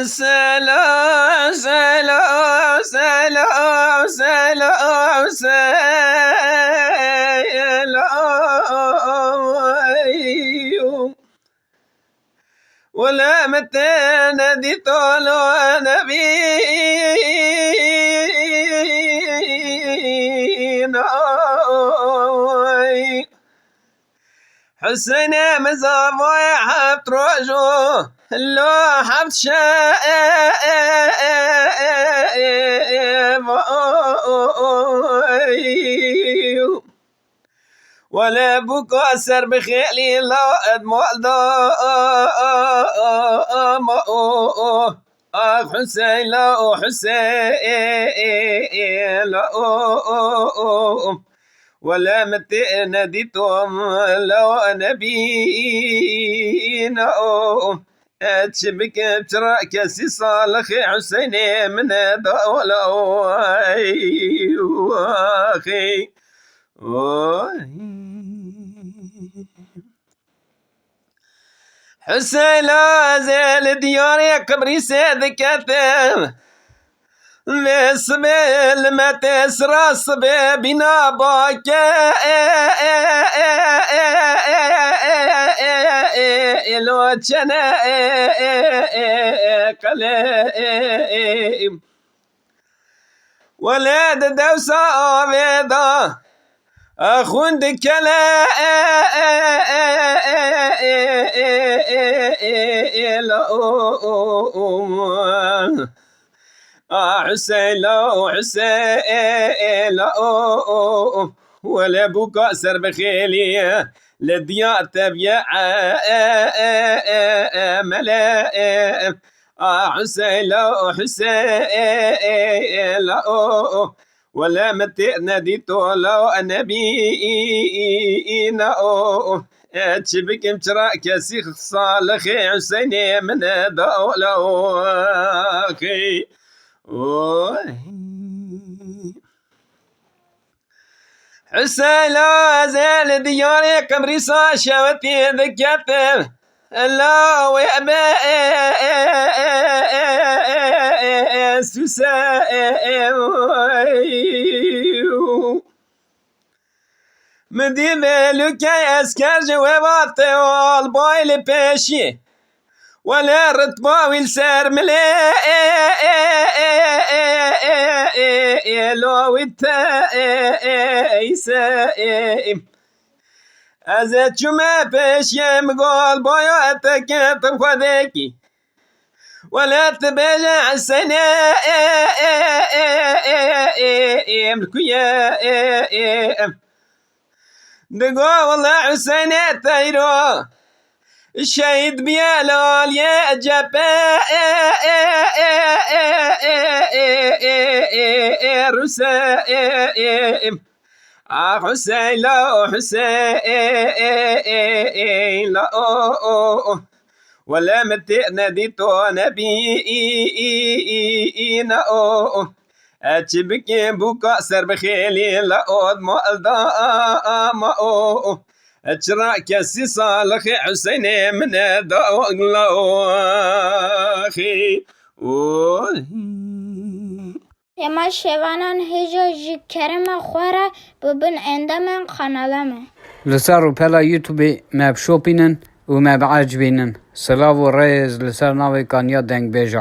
سلام سلام سلام سلام سلام ولا متى ناديت على نبينا حسين مزافي حبت رجو لو حبت شايب ولا بكا سر بخيلي لا ادمال دا حسين لا حسين لا ولا متى ناديتهم لو نبينا اتشبك بتراك سي صالح حسين من دولة اخي حسين لا زال دياري قبري سيد كتب نسبل ما تسرى بنا باك لو جنا قليم ولاد دوسا بيضا أخوند كلا حسين لا حسين لا ولا بكا سر بخيلي للضياء تبيع ملا حسين لا حسين لا ولا متى ناديتو لو نبينا اتشبك متراك سيخ صالح حسين من دولة اخي حسين لا زال دياري قبري شوتي ذكرت لا ويأبا مدي مالك اسكر جوابات والبايل باشي ولا رتباوي السار ملا لو التايسائم ازت جمع باشي مقال باياتك تبخذكي ولا تبجع السنة ملكية دقوا والله حسين تايرو الشهيد بيالال يا جبا رسائم حسين لا حسين لا ولا متى ناديتو نبينا اتشبك بوكا سر بخيلي لا ما ما اتشراك سي صالح حسين من دولة اخي اما شوانان هجا جي كرم خوره ببن عندما خنالمه لسر بلا يوتيوب ما بشوبينن وما بعجبينن سلاو ريز لسر ناوي كان يا دنگ بيجا